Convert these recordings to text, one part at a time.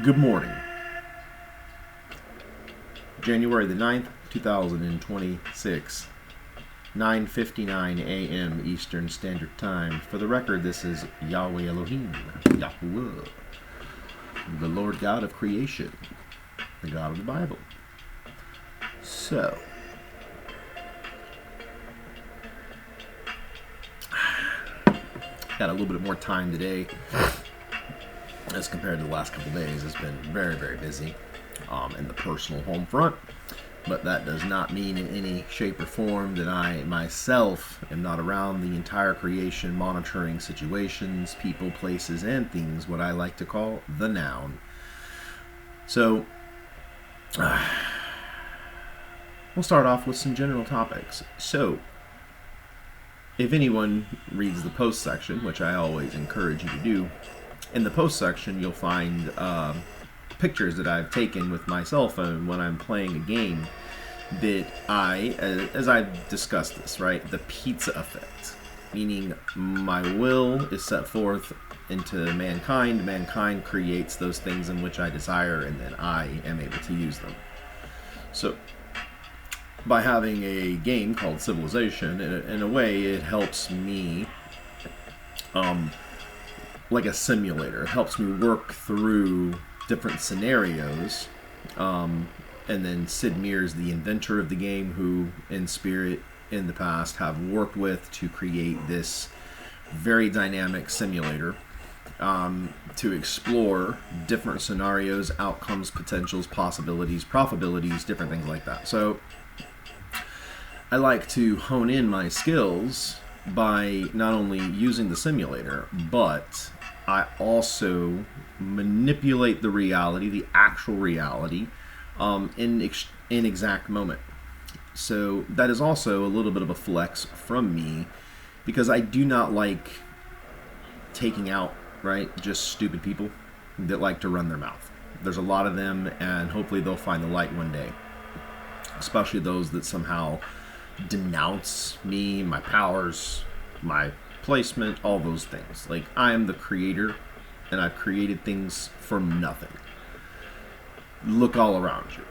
Good morning. January the 9th, 2026, 9:59 a.m. Eastern Standard Time. For the record, this is YAHWEH Elohim, YAHWEH, the Lord God of creation, the God of the Bible. So, got a little bit more time today as compared to the last couple days. It's been very, very busy in the personal home front, but that does not mean in any shape or form that I myself am not around the entire creation, monitoring situations, people, places, and things, what I like to call the noun. So we'll start off with some general topics. So if anyone reads the post section, which I always encourage you to do, in the post section you'll find pictures that I've taken with my cell phone when I'm playing a game that as I've discussed this, right, the pizza effect, meaning my will is set forth into mankind, mankind creates those things in which I desire, and then I am able to use them. So by having a game called Civilization, in a way it helps me like a simulator. It helps me work through different scenarios, and then Sid Meier's the inventor of the game, who in spirit in the past have worked with to create this very dynamic simulator to explore different scenarios, outcomes, potentials, possibilities, probabilities, different things like that. So I like to hone in my skills by not only using the simulator, but I also manipulate the reality, the actual reality, in exact moment. So that is also a little bit of a flex from me, because I do not like taking out, right, just stupid people that like to run their mouth. There's a lot of them, and hopefully they'll find the light one day, especially those that somehow denounce me, my powers, my placement, all those things. Like, I am the creator, and I've created things from nothing. Look all around you.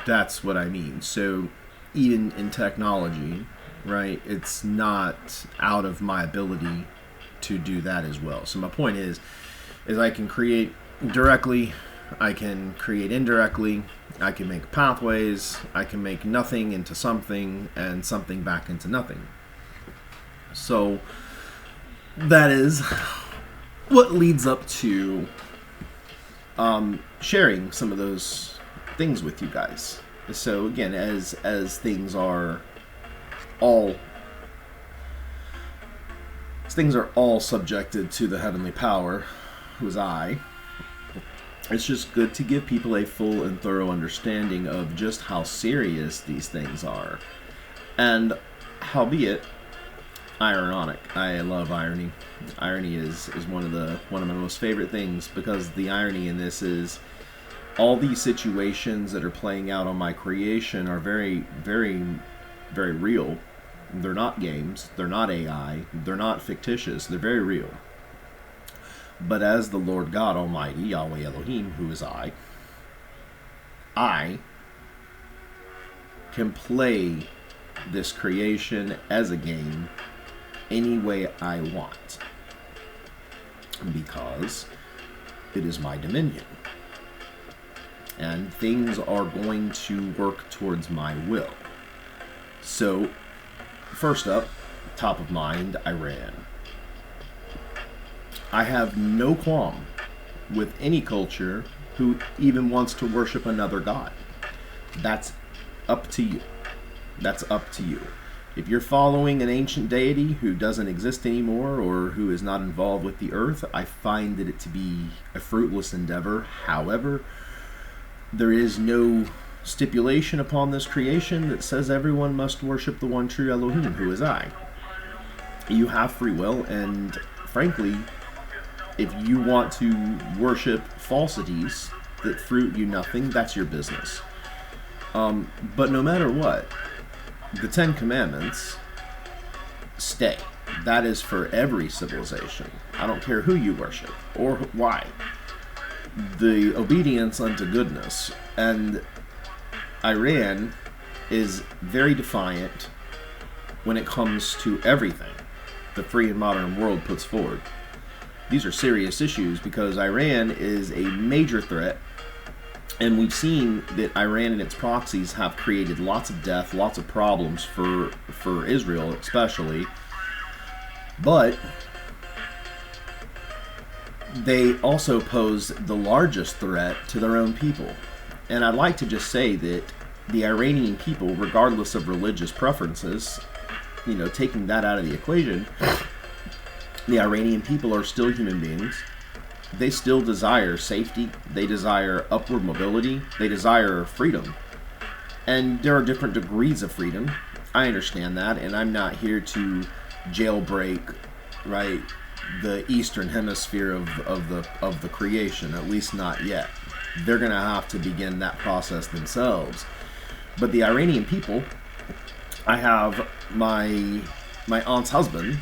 That's what I mean. So even in technology, right, it's not out of my ability to do that as well. So my point is I can create directly, I can create indirectly, I can make pathways, I can make nothing into something, and something back into nothing. So that is what leads up to sharing some of those things with you guys. So again, as things are all subjected to the heavenly power, who is I, it's just good to give people a full and thorough understanding of just how serious these things are. And howbeit ironic. I love irony. Irony is one of my most favorite things, because the irony in this is all these situations that are playing out on my creation are very, very, very real. They're not games. They're not AI. They're not fictitious. They're very real. But as the Lord God Almighty, YAHWEH Elohim, who is I can play this creation as a game any way I want, because it is my dominion, and things are going to work towards my will. So first up, top of mind, Iran. I have no qualm with any culture who even wants to worship another god. That's up to you. That's up to you. If you're following an ancient deity who doesn't exist anymore, or who is not involved with the earth, I find it to be a fruitless endeavor. However, there is no stipulation upon this creation that says everyone must worship the one true Elohim, who is I. You have free will, and frankly, if you want to worship falsities that fruit you nothing, that's your business. But no matter what, the Ten Commandments stay. That is for every civilization. I don't care who you worship or why. the obedience unto goodness. And Iran is very defiant when it comes to everything the free and modern world puts forward. These are serious issues because Iran is a major threat, and we've seen that Iran and its proxies have created lots of death, lots of problems for Israel especially, but they also pose the largest threat to their own people. And I'd like to just say that the Iranian people, regardless of religious preferences, taking that out of the equation, the Iranian people are still human beings. They still desire safety. They desire upward mobility. They desire freedom. And there are different degrees of freedom. I understand that, and I'm not here to jailbreak, right, the eastern hemisphere of the creation, at least not yet. They're going to have to begin that process themselves. But the Iranian people, I have my aunt's husband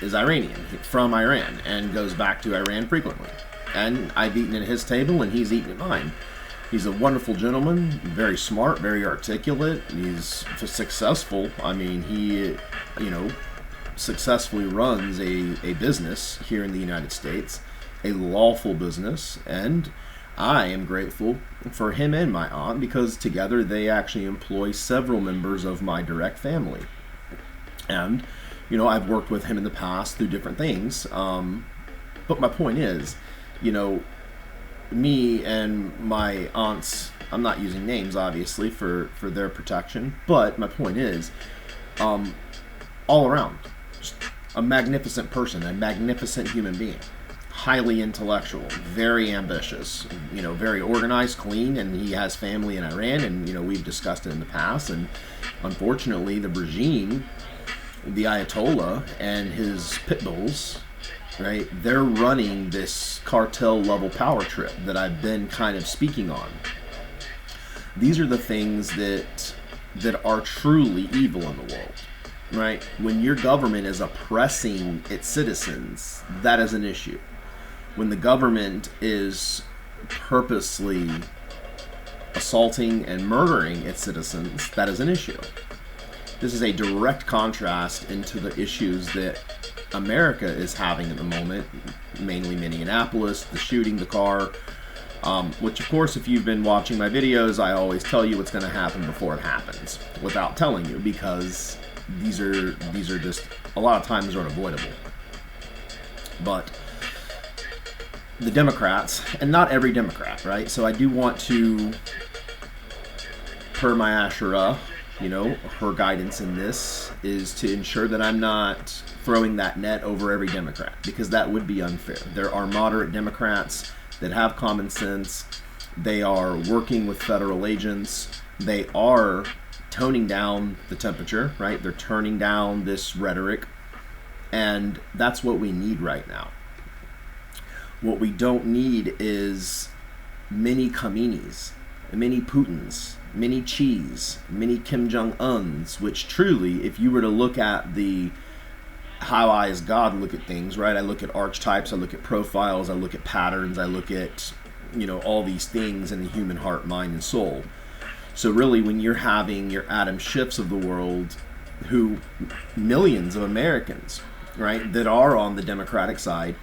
is Iranian, from Iran, and goes back to Iran frequently. And I've eaten at his table, and he's eaten at mine. He's a wonderful gentleman, very smart, very articulate. He's successful. I mean, he, successfully runs a business here in the United States, a lawful business, and I am grateful for him and my aunt because together they actually employ several members of my direct family. And, I've worked with him in the past through different things. But my point is, me and my aunts, I'm not using names, obviously, for their protection, but my point is, all around, just a magnificent person, a magnificent human being, highly intellectual, very ambitious, very organized, clean, and he has family in Iran, and, we've discussed it in the past, and unfortunately, the regime, the Ayatollah and his pit bulls, right, they're running this cartel level power trip that I've been kind of speaking on. These are the things that are truly evil in the world, right? When your government is oppressing its citizens, that is an issue. When the government is purposely assaulting and murdering its citizens, that is an issue. This is a direct contrast into the issues that America is having at the moment, mainly Minneapolis, the shooting, the car, which of course, if you've been watching my videos, I always tell you what's going to happen before it happens, without telling you, because these are just, a lot of times are unavoidable. But the Democrats, and not every Democrat, right? So I do want to, per my Asherah, her guidance in this is to ensure that I'm not throwing that net over every Democrat, because that would be unfair. There are moderate Democrats that have common sense. They are working with federal agents. They are toning down the temperature, right? They're turning down this rhetoric, and that's what we need right now. What we don't need is many Khomeinis, many Putins, many Cheese, many Kim Jong-uns, which truly, if you were to look at how I as God look at things, right? I look at archetypes, I look at profiles, I look at patterns, I look at, all these things in the human heart, mind, and soul. So really, when you're having your Adam Schiffs of the world, who millions of Americans, right, that are on the Democratic side,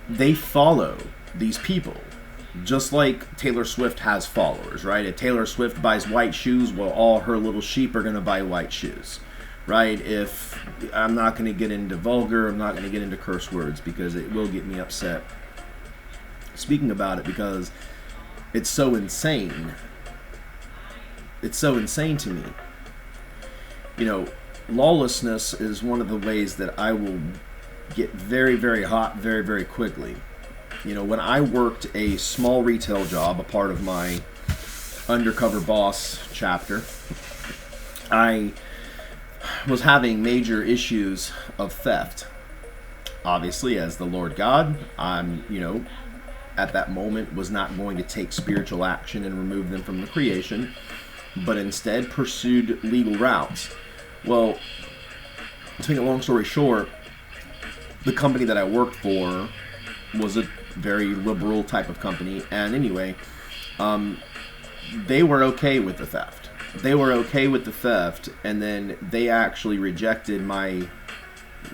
they follow these people. Just like Taylor Swift has followers, right? If Taylor Swift buys white shoes, well, all her little sheep are going to buy white shoes, right? If I'm not going to get into vulgar, I'm not going to get into curse words because it will get me upset speaking about it, because it's so insane. It's so insane to me. Lawlessness is one of the ways that I will get very, very hot very, very quickly. When I worked a small retail job, a part of my undercover boss chapter, I was having major issues of theft. Obviously, as the Lord God, I'm, at that moment was not going to take spiritual action and remove them from the creation, but instead pursued legal routes. Well, to make a long story short, the company that I worked for was a very liberal type of company. And anyway, they were okay with the theft. They were okay with the theft, and then they actually rejected my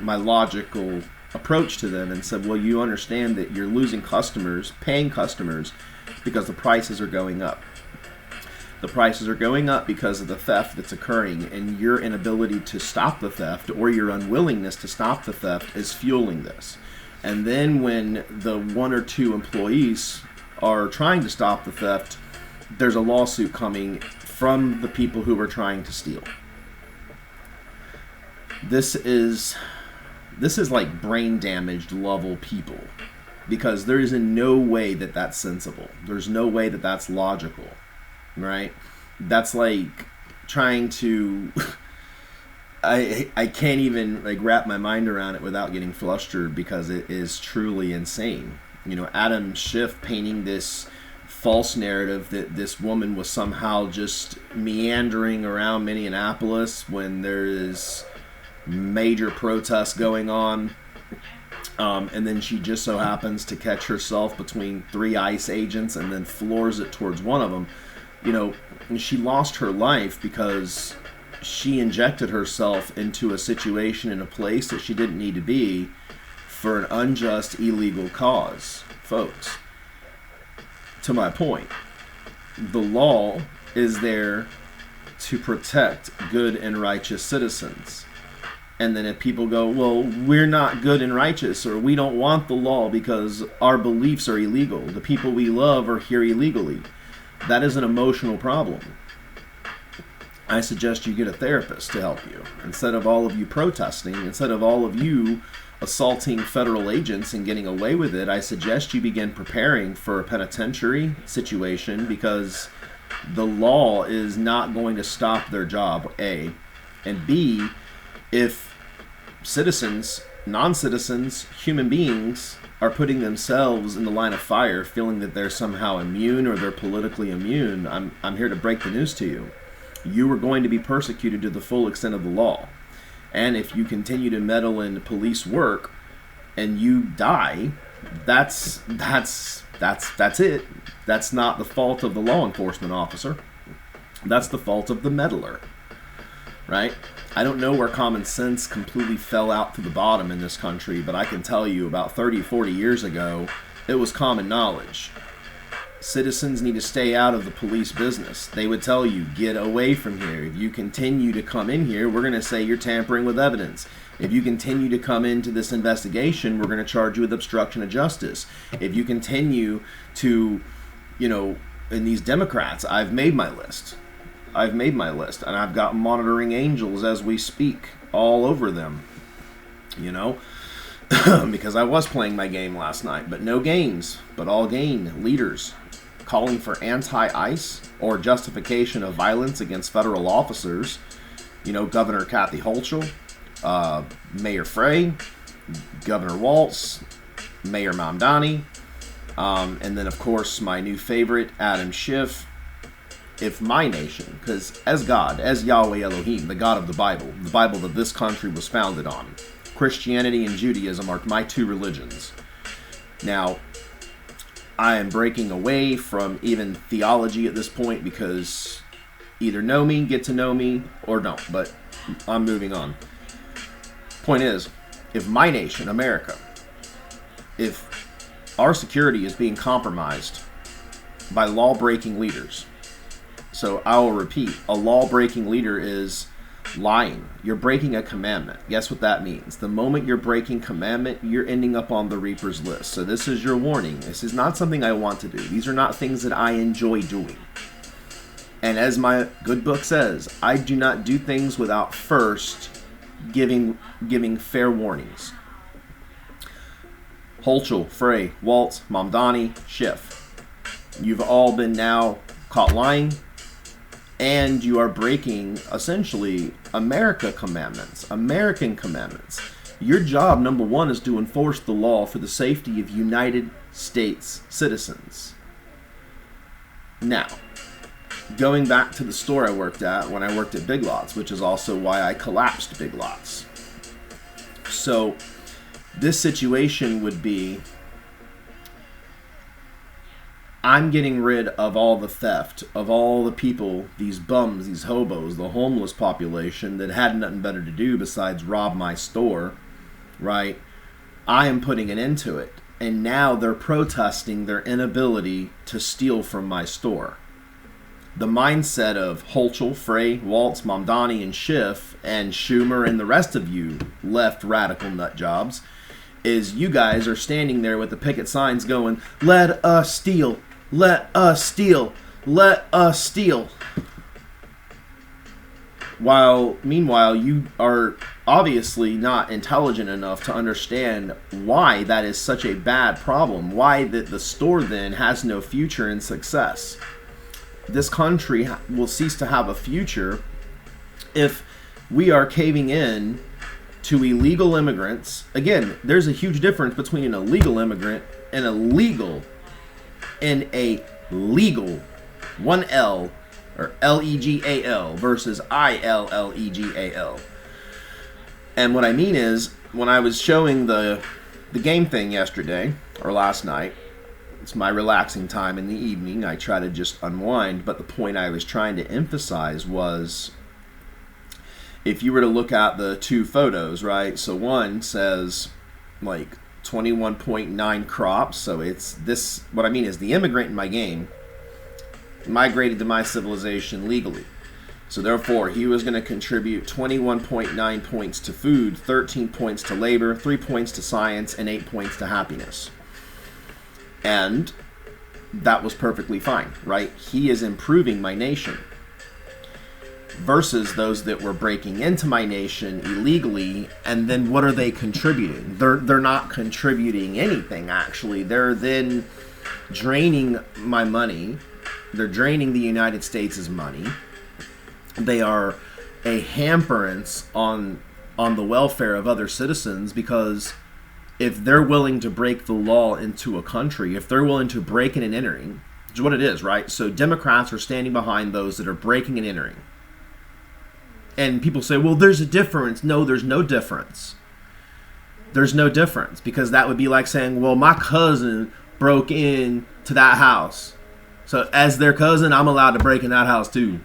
logical approach to them and said, well, you understand that you're losing customers, paying customers, because the prices are going up. The prices are going up because of the theft that's occurring, and your inability to stop the theft or your unwillingness to stop the theft is fueling this. And then when the one or two employees are trying to stop the theft, there's a lawsuit coming from the people who were trying to steal. This is like brain damaged level people, because there is in no way that that's sensible. There's no way that that's logical, right? That's like trying to I can't even like wrap my mind around it without getting flustered, because it is truly insane. You know, Adam Schiff painting this false narrative that this woman was somehow just meandering around Minneapolis when there is major protests going on, and then she just so happens to catch herself between 3 ICE agents and then floors it towards one of them. You know, she lost her life because she injected herself into a situation in a place that she didn't need to be for an unjust, illegal cause, folks. To my point, the law is there to protect good and righteous citizens. And then if people go, well, we're not good and righteous, or we don't want the law because our beliefs are illegal, the people we love are here illegally, that is an emotional problem. I suggest you get a therapist to help you. Instead of all of you protesting, instead of all of you assaulting federal agents and getting away with it, I suggest you begin preparing for a penitentiary situation, because the law is not going to stop their job, A. And B, if citizens, non-citizens, human beings are putting themselves in the line of fire, feeling that they're somehow immune or they're politically immune, I'm here to break the news to you. You are going to be persecuted to the full extent of the law. And if you continue to meddle in police work and you die, that's it. That's not the fault of the law enforcement officer. That's the fault of the meddler, right? I don't know where common sense completely fell out to the bottom in this country, but I can tell you about 30, 40 years ago, it was common knowledge. Citizens need to stay out of the police business. They would tell you, get away from here. If you continue to come in here, we're going to say you're tampering with evidence. If you continue to come into this investigation, we're going to charge you with obstruction of justice. If you continue to, you know, in these Democrats, I've made my list. And I've got monitoring angels as we speak all over them, you know, because I was playing my game last night, but no games, but all gain leaders calling for anti-ICE or justification of violence against federal officers. You know, Governor Kathy Hochul, Mayor Frey, Governor Walz, Mayor Mamdani, and then of course my new favorite, Adam Schiff. If my nation, because as God, as YAHWEH Elohim, the God of the Bible that this country was founded on, Christianity and Judaism are my two religions. Now, I am breaking away from even theology at this point, because either know me, get to know me, or don't, but I'm moving on. Point is, if my nation, America, if our security is being compromised by law-breaking leaders, so I will repeat, a law-breaking leader is lying. You're breaking a commandment. Guess what that means? The moment you're breaking commandment, you're ending up on the Reaper's list. So this is your warning. This is not something I want to do. These are not things that I enjoy doing. And as my good book says, I do not do things without first giving fair warnings. Hochul, Frey, Walz, Mamdani, Schiff. You've all been now caught lying. And you are breaking, essentially, American commandments. Your job, number one, is to enforce the law for the safety of United States citizens. Now, going back to the store I worked at when I worked at Big Lots, which is also why I collapsed Big Lots. So, this situation would be, I'm getting rid of all the theft, of all the people, these bums, these hobos, the homeless population that had nothing better to do besides rob my store, right? I am putting an end to it. And now they're protesting their inability to steal from my store. The mindset of Hochul, Frey, Waltz, Mamdani, and Schiff, and Schumer, and the rest of you left radical nut jobs, is you guys are standing there with the picket signs going, let us steal, let us steal, let us steal. Meanwhile, you are obviously not intelligent enough to understand why that is such a bad problem, why the store then has no future and success. This country will cease to have a future if we are caving in to illegal immigrants. Again, there's a huge difference between an illegal immigrant and a legal, one L, or Legal versus Illegal. And what I mean is, when I was showing the game thing yesterday, or last night, it's my relaxing time in the evening, I try to just unwind, but the point I was trying to emphasize was, if you were to look at the two photos, right, so one says, like, 21.9 crops, so it's this, what I mean is the immigrant in my game migrated to my civilization legally. So therefore, he was going to contribute 21.9 points to food, 13 points to labor, 3 points to science, and 8 points to happiness. And that was perfectly fine, right? He is improving my nation. Versus those that were breaking into my nation illegally, and then what are they contributing? They're not contributing anything, actually. They're then draining my money. They're draining the United States' money. They are a hamperance on the welfare of other citizens, because if they're willing to break the law into a country, if they're willing to break in and entering, which is what it is, right? So Democrats are standing behind those that are breaking and entering. And people say, well, there's a difference. No, there's no difference. There's no difference, because that would be like saying, well, my cousin broke in to that house, so as their cousin, I'm allowed to break in that house too.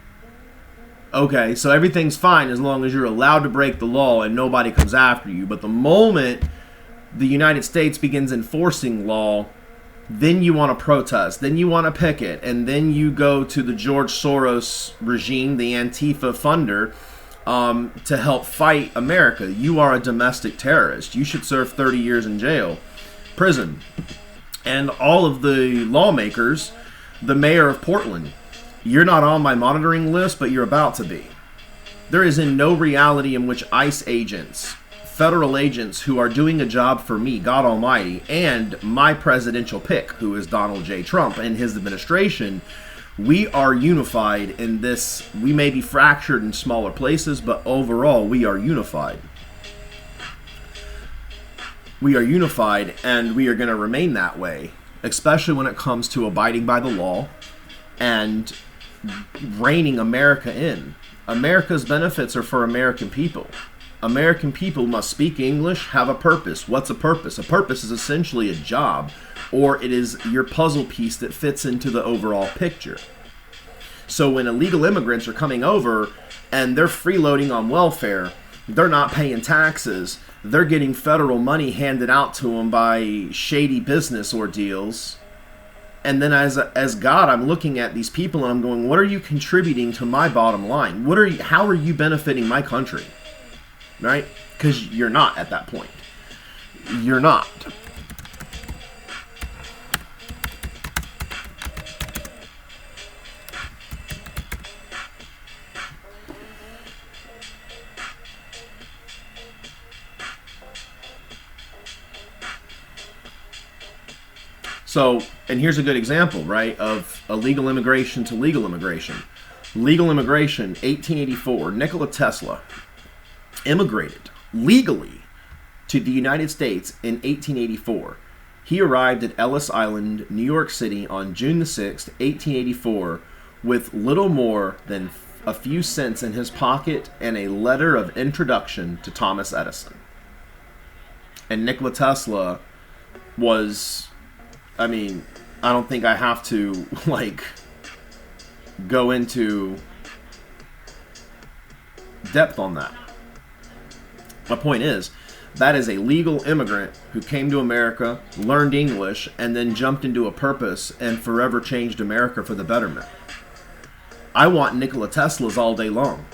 Okay, so everything's fine as long as you're allowed to break the law and nobody comes after you. But the moment the United States begins enforcing law, then you want to protest, then you want to picket, and then you go to the George Soros regime, the Antifa funder, to help fight America. You are a domestic terrorist. You should serve 30 years in jail, prison. And all of the lawmakers, the mayor of Portland, you're not on my monitoring list, but you're about to be. There is in no reality in which ICE agents, federal agents who are doing a job for me, God Almighty, and my presidential pick, who is Donald J. Trump and his administration, we are unified in this. We may be fractured in smaller places, but overall we are unified. We are unified, and we are going to remain that way, especially when it comes to abiding by the law and reining America in. America's benefits are for American people. American people must speak English, have a purpose. What's a purpose? A purpose is essentially a job, or it is your puzzle piece that fits into the overall picture. So when illegal immigrants are coming over and they're freeloading on welfare, they're not paying taxes, they're getting federal money handed out to them by shady business ordeals. And then as God, I'm looking at these people and I'm going, what are you contributing to my bottom line? How are you benefiting my country? Right? Because you're not at that point. You're not. So, and here's a good example, right, of illegal immigration to legal immigration. Legal immigration, 1884, Nikola Tesla immigrated legally to the United States in 1884. He arrived at Ellis Island, New York City on June the 6th, 1884, with little more than a few cents in his pocket and a letter of introduction to Thomas Edison. And Nikola Tesla was, I don't think I have to, like, go into depth on that. My point is, that is a legal immigrant who came to America, learned English, and then jumped into a purpose and forever changed America for the betterment. I want Nikola Teslas all day long.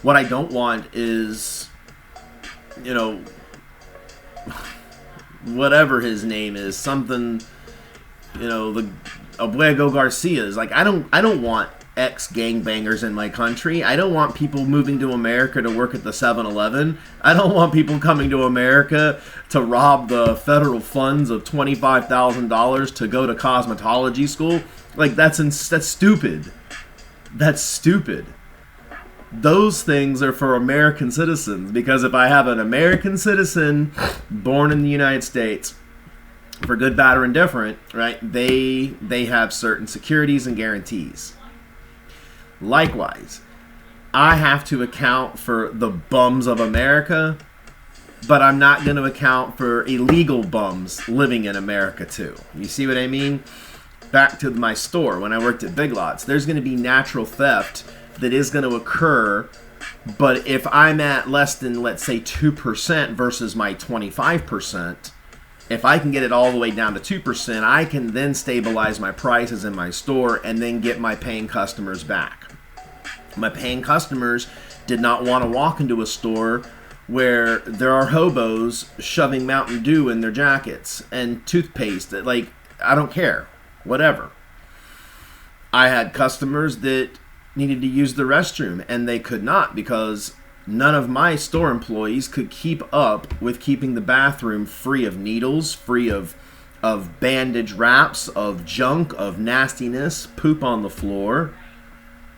What I don't want is, you know, whatever his name is, something, you know, the Abuego Garcias. Like, I don't want ex-gangbangers in my country. I don't want people moving to America to work at the 7-Eleven. I don't want people coming to America to rob the federal funds of $25,000 to go to cosmetology school. Like, that's stupid. That's stupid. Those things are for American citizens, because if I have an American citizen born in the United States, for good, bad, or indifferent, right, they have certain securities and guarantees. Likewise, I have to account for the bums of America, but I'm not going to account for illegal bums living in America too. You see what I mean? Back to my store, when I worked at Big Lots, there's going to be natural theft that is going to occur, but if I'm at less than, let's say, 2% versus my 25%, if I can get it all the way down to 2%, I can then stabilize my prices in my store and then get my paying customers back. My paying customers did not want to walk into a store where there are hobos shoving Mountain Dew in their jackets and toothpaste. Like, I don't care. Whatever. I had customers that needed to use the restroom and they could not, because none of my store employees could keep up with keeping the bathroom free of needles, free of bandage wraps, of junk, of nastiness, poop on the floor,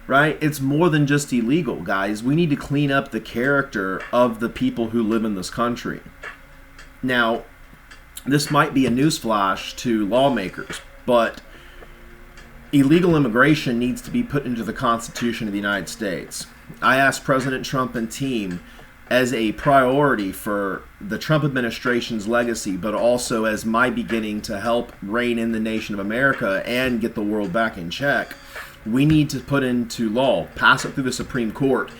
right? It's more than just illegal, guys. We need to clean up the character of the people who live in this country. Now, this might be a newsflash to lawmakers, but illegal immigration needs to be put into the Constitution of the United States. I asked President Trump and team as a priority for the Trump administration's legacy, but also as my beginning to help rein in the nation of America and get the world back in check. We need to put into law, pass it through the Supreme Court.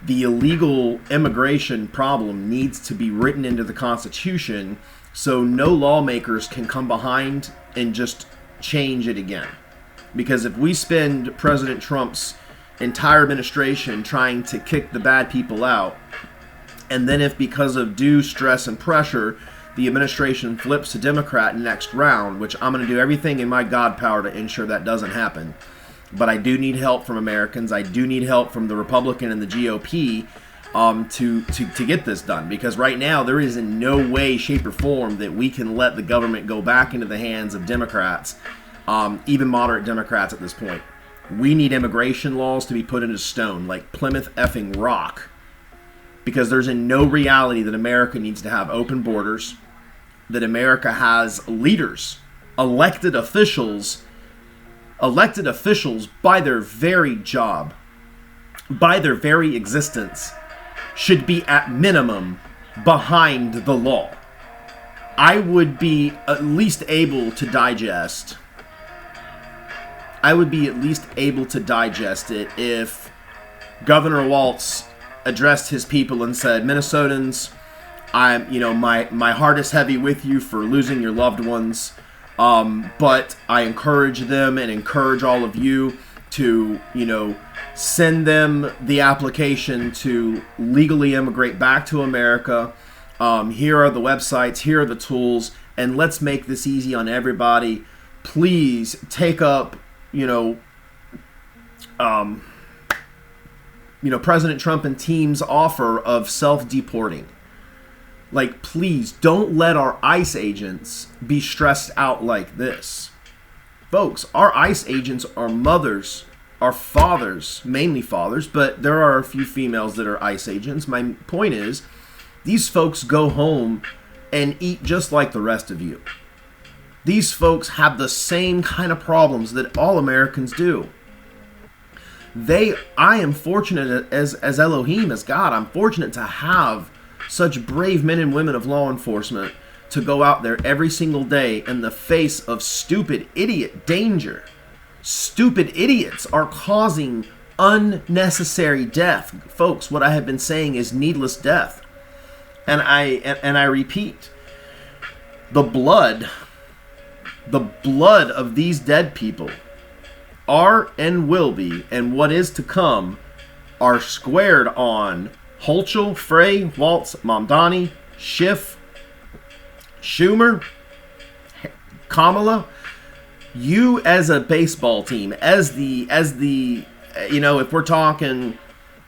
The illegal immigration problem needs to be written into the Constitution so no lawmakers can come behind and just change it again. Because if we spend President Trump's entire administration trying to kick the bad people out, and then if because of due stress and pressure, the administration flips to Democrat next round, which I'm going to do everything in my God power to ensure that doesn't happen. But I do need help from Americans. I do need help from the Republican and the GOP to get this done. Because right now, there is in no way, shape, or form that we can let the government go back into the hands of Democrats, even moderate Democrats at this point. We need immigration laws to be put into stone, like Plymouth effing Rock. Because there's in no reality that America needs to have open borders, that America has leaders, elected officials by their very job, by their very existence, should be at minimum behind the law. I would be at least able to digest it if Governor Walz addressed his people and said, Minnesotans, my heart is heavy with you for losing your loved ones, but I encourage them and encourage all of you to, send them the application to legally immigrate back to America. Here are the websites, here are the tools, and let's make this easy on everybody. Please take up, President Trump and team's offer of self-deporting. Like, please don't let our ICE agents be stressed out like this. Folks, our ICE agents are mothers, are fathers, mainly fathers, but there are a few females that are ICE agents. My point is, these folks go home and eat just like the rest of you. These folks have the same kind of problems that all Americans do. I am fortunate as Elohim, as God, I'm fortunate to have such brave men and women of law enforcement to go out there every single day in the face of stupid idiot danger. Stupid idiots are causing unnecessary death. Folks, what I have been saying is needless death. And I repeat, the blood of these dead people are and will be, and what is to come, are squared on Holchel, Frey, Waltz, Mamdani, Schiff, Schumer, Kamala. You as a baseball team, as the if we're talking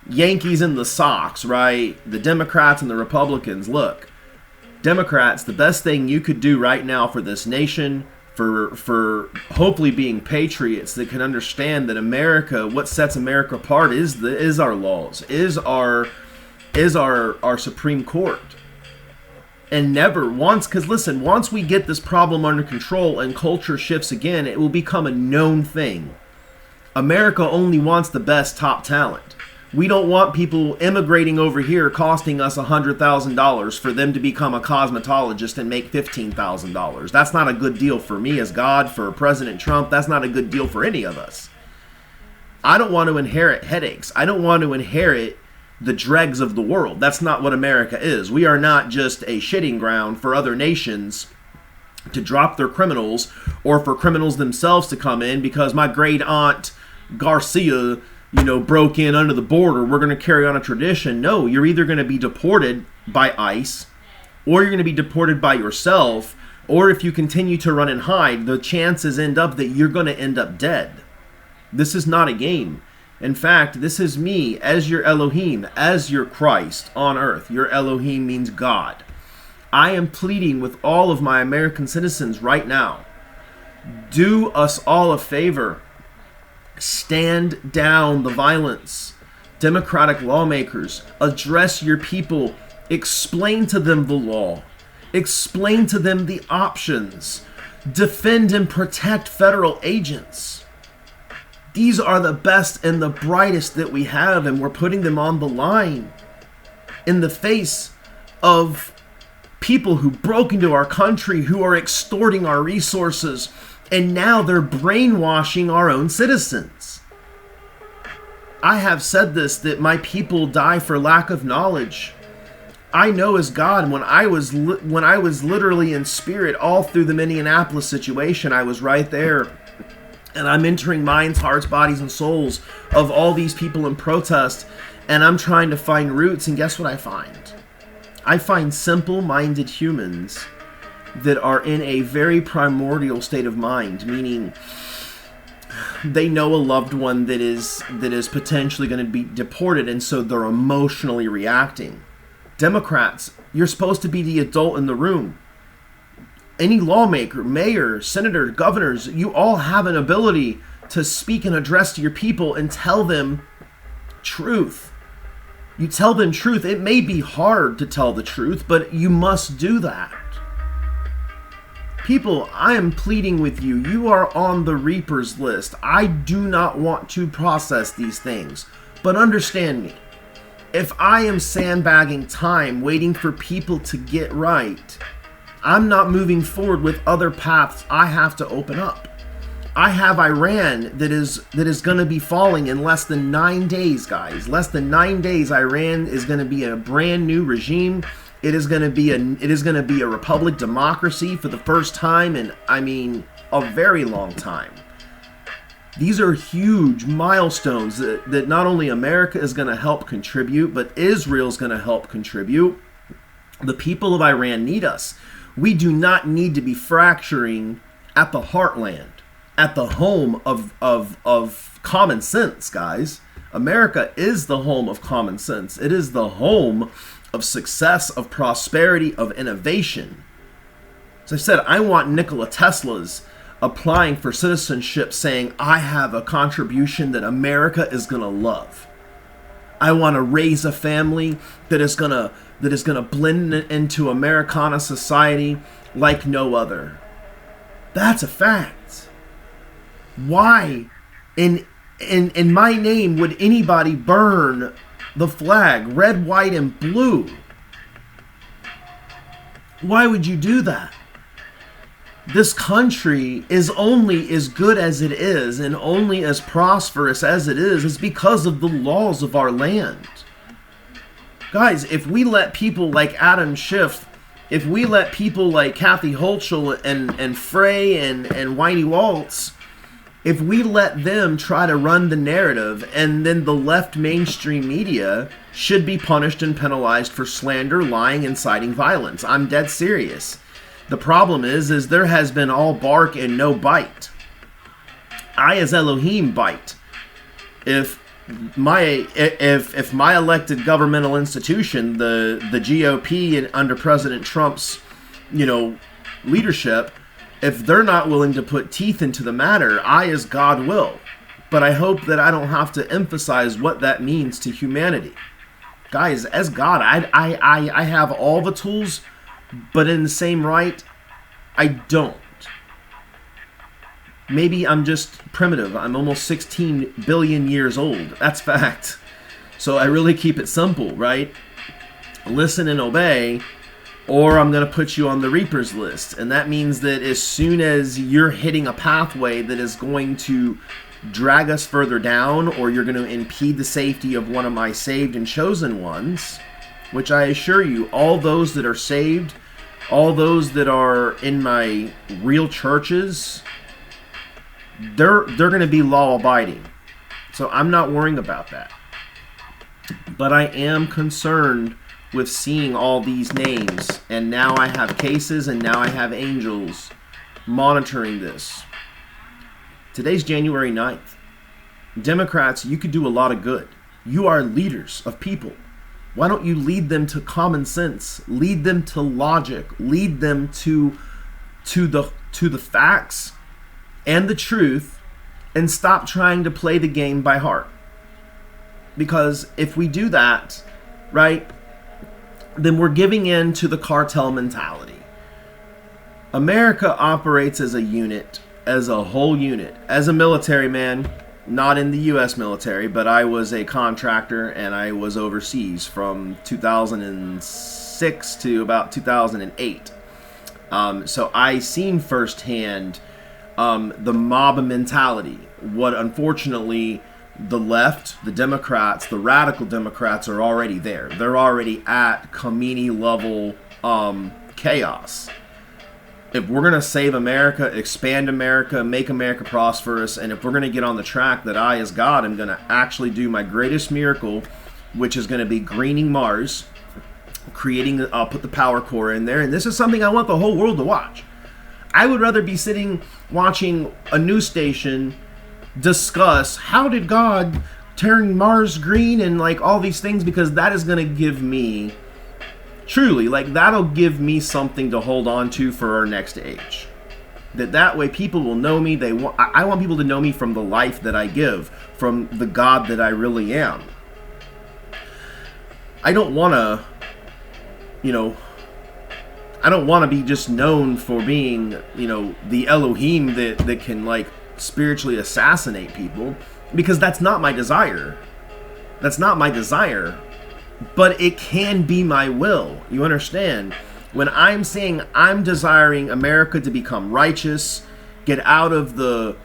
Yankees and the Sox, right? The Democrats and the Republicans. Look, Democrats, the best thing you could do right now for this nation, for hopefully being patriots that can understand that America, what sets America apart is our laws, is our Supreme Court. And never once, because listen, once we get this problem under control and culture shifts again, it will become a known thing. America only wants the best top talent. We don't want people immigrating over here costing us $100,000 for them to become a cosmetologist and make $15,000. That's not a good deal for me as God, for President Trump. That's not a good deal for any of us. I don't want to inherit headaches. I don't want to inherit the dregs of the world. That's not what America is. We are not just a shitting ground for other nations to drop their criminals, or for criminals themselves to come in because my great aunt Garcia, broke in under the border. We're going to carry on a tradition. No, you're either going to be deported by ICE, or you're going to be deported by yourself, or if you continue to run and hide, the chances end up that you're going to end up dead. This is not a game. In fact, this is me as your Elohim, as your Christ on earth. Your Elohim means God. I am pleading with all of my American citizens right now. Do us all a favor. Stand down the violence. Democratic lawmakers, address your people. Explain to them the law. Explain to them the options. Defend and protect federal agents. These are the best and the brightest that we have, and we're putting them on the line in the face of people who broke into our country, who are extorting our resources, and now they're brainwashing our own citizens. I have said this, that my people die for lack of knowledge. I know as God, when I was literally in spirit all through the Minneapolis situation, I was right there. And I'm entering minds, hearts, bodies, and souls of all these people in protest. And I'm trying to find roots. And guess what I find? I find simple-minded humans that are in a very primordial state of mind, meaning they know a loved one that is potentially going to be deported, and so they're emotionally reacting. Democrats, you're supposed to be the adult in the room. Any lawmaker, mayor, senator, governors, you all have an ability to speak and address to your people and tell them truth. You tell them truth. It may be hard to tell the truth, but you must do that. People, I am pleading with you. You are on the Reaper's list. I do not want to process these things, but understand me. If I am sandbagging time, waiting for people to get right, I'm not moving forward with other paths I have to open up. I have Iran that is going to be falling in less than 9 days, guys. Less than 9 days, Iran is going to be a brand new regime. It is going to be a republic democracy for the first time in, a very long time. These are huge milestones that not only America is going to help contribute, but Israel is going to help contribute. The people of Iran need us. We do not need to be fracturing at the heartland, at the home of common sense, guys. America is the home of common sense. It is the home of success, of prosperity, of innovation. As I said, I want Nikola Tesla's applying for citizenship saying, I have a contribution that America is going to love. I want to raise a family that is going to blend into Americana society like no other. That's a fact. Why in my name would anybody burn the flag red, white, and blue? Why would you do that? This country is only as good as it is and only as prosperous as it is because of the laws of our land. Guys, if we let people like Adam Schiff, if we let people like Kathy Hochul and Frey and Whitey Waltz, if we let them try to run the narrative, and then the left mainstream media should be punished and penalized for slander, lying, inciting violence. I'm dead serious. The problem is there has been all bark and no bite. I as Elohim bite. If my elected governmental institution, the GOP and under President Trump's, leadership, if they're not willing to put teeth into the matter, I as God will. But I hope that I don't have to emphasize what that means to humanity. Guys, as God, I have all the tools, but in the same right, I don't. Maybe I'm just primitive. I'm almost 16 billion years old. That's fact. So I really keep it simple, right? Listen and obey, or I'm going to put you on the Reaper's list. And that means that as soon as you're hitting a pathway that is going to drag us further down, or you're going to impede the safety of one of my saved and chosen ones, which I assure you, all those that are saved, all those that are in my real churches, they're going to be law-abiding. So I'm not worrying about that. But I am concerned with seeing all these names. And now I have cases, and now I have angels monitoring this. Today's January 9th. Democrats, you could do a lot of good. You are leaders of people. Why don't you lead them to common sense? Lead them to logic. Lead them to the facts and the truth, and stop trying to play the game by heart. Because if we do that, right, then we're giving in to the cartel mentality. America operates as a unit, as a whole unit. As a military man, not in the U.S. military, but I was a contractor and I was overseas from 2006 to about 2008. So I seen firsthand the mob mentality. What unfortunately the left, the Democrats, the radical Democrats are already there. They're already at Khomeini level chaos. If we're going to save America, expand America, make America prosperous, and if we're going to get on the track that I as God am going to actually do my greatest miracle, which is going to be greening Mars, I'll put the power core in there, and this is something I want the whole world to watch. I would rather be sitting watching a news station discuss how did God turn Mars green and like all these things, because that is going to give me, truly, like that'll give me something to hold on to for our next age. That way people will know me. I want people to know me from the life that I give, from the God that I really am. I don't want to, I don't want to be just known for being, the Elohim that can like spiritually assassinate people, because that's not my desire. That's not my desire, but it can be my will. You understand? When I'm saying I'm desiring America to become righteous, get out of the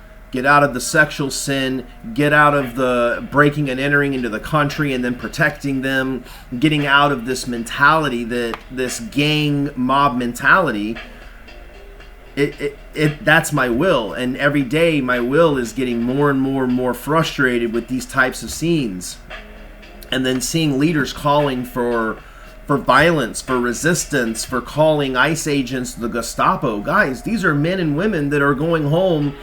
sexual sin, get out of the breaking and entering into the country and then protecting them, getting out of this mentality, this gang mob mentality, that's my will. And every day my will is getting more and more and more frustrated with these types of scenes. And then seeing leaders calling for violence, for resistance, for calling ICE agents the Gestapo. Guys, these are men and women that are going home,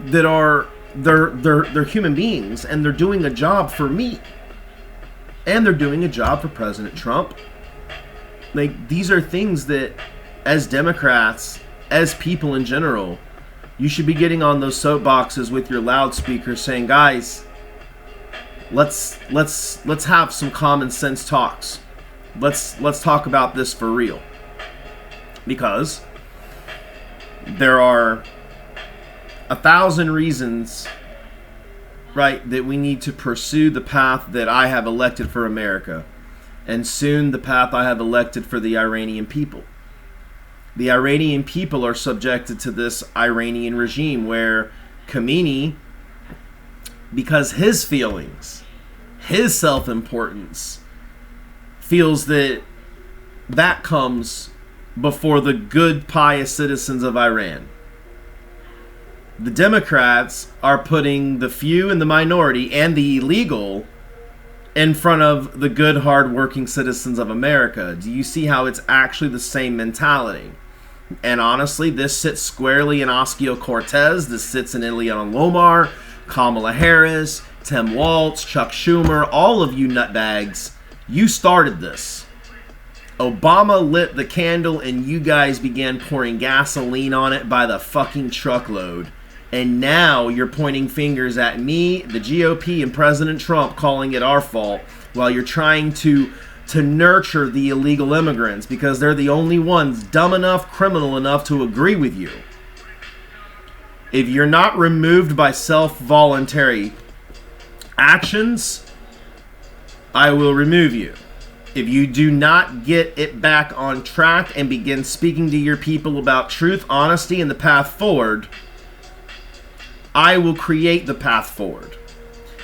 that are they're human beings, and they're doing a job for me, and they're doing a job for President Trump. Like, these are things that, as Democrats, as people in general, you should be getting on those soapboxes with your loudspeakers saying, guys, let's have some common sense talks. Let's talk about this for real, because there are 1,000 reasons, right, that we need to pursue the path that I have elected for America, and soon the path I have elected for the Iranian people. The Iranian people are subjected to this Iranian regime where Khomeini, because his feelings, his self-importance, feels that that comes before the good, pious citizens of Iran. The Democrats are putting the few and the minority and the illegal in front of the good, hard-working citizens of America. Do you see how it's actually the same mentality? And honestly, this sits squarely in Ocasio-Cortez. This sits in Ilhan Omar, Kamala Harris, Tim Walz, Chuck Schumer, all of you nutbags. You started this. Obama lit the candle and you guys began pouring gasoline on it by the fucking truckload. And now you're pointing fingers at me, the GOP, and President Trump, calling it our fault, while you're trying to nurture the illegal immigrants because they're the only ones dumb enough, criminal enough to agree with you. If you're not removed by self-voluntary actions, I will remove you. If you do not get it back on track and begin speaking to your people about truth, honesty, and the path forward, I will create the path forward.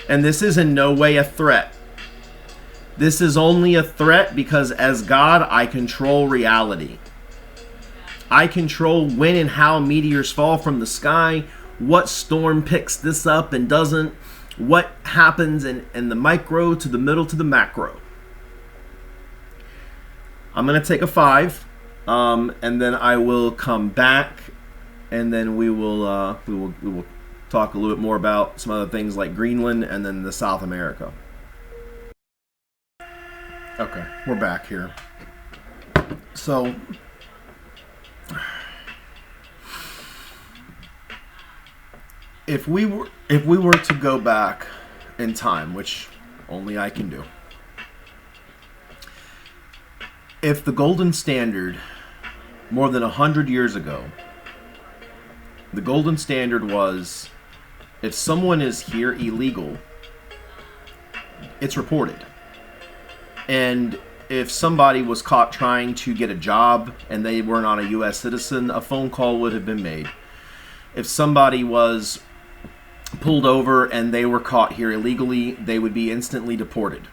And this is in no way a threat. This is only a threat because as God, I control reality. I control when and how meteors fall from the sky, what storm picks this up and doesn't, what happens in the micro to the middle to the macro. I'm going to take a 5, and then I will come back, and then we will talk a little bit more about some other things like Greenland and then the South America. Okay, we're back here. So, if we were to go back in time, which only I can do, if the golden standard more than 100 years ago, the golden standard was if someone is here illegal, it's reported. And if somebody was caught trying to get a job and they were not a U.S. citizen, a phone call would have been made. If somebody was pulled over and they were caught here illegally, they would be instantly deported.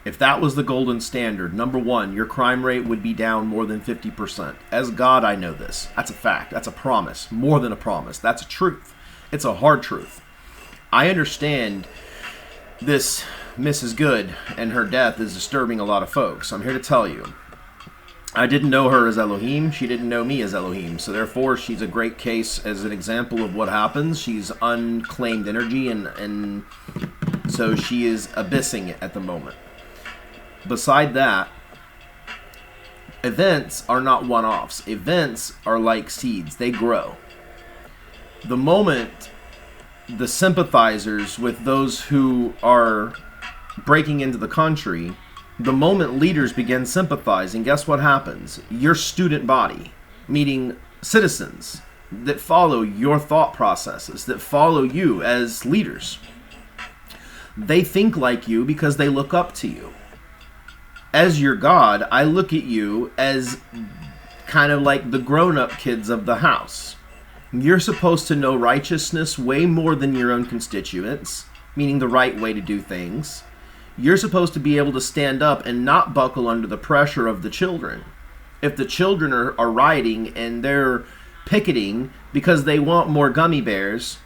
If that was the golden standard, number one, your crime rate would be down more than 50%. As God, I know this. That's a fact. That's a promise. More than a promise. That's a truth. It's a hard truth. I understand this Mrs. Good and her death is disturbing a lot of folks. I'm here to tell you. I didn't know her as Elohim. She didn't know me as Elohim. So therefore, she's a great case as an example of what happens. She's unclaimed energy, and so she is abyssing it at the moment. Beside that, events are not one-offs. Events are like seeds. They grow. The moment the sympathizers with those who are breaking into the country, the moment leaders begin sympathizing, guess what happens? Your student body, meaning citizens that follow your thought processes, that follow you as leaders, they think like you because they look up to you. As your God, I look at you as kind of like the grown-up kids of the house. You're supposed to know righteousness way more than your own constituents, meaning the right way to do things. You're supposed to be able to stand up and not buckle under the pressure of the children. If the children are rioting and they're picketing because they want more gummy bears,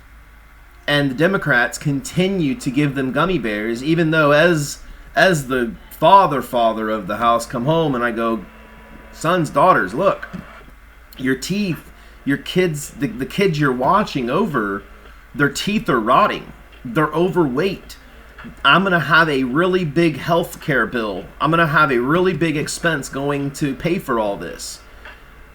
and the Democrats continue to give them gummy bears, even though as the father of the house come home and I go, sons, daughters, look, your teeth, your kids, the kids you're watching over, their teeth are rotting. They're overweight. I'm going to have a really big health care bill. I'm going to have a really big expense going to pay for all this.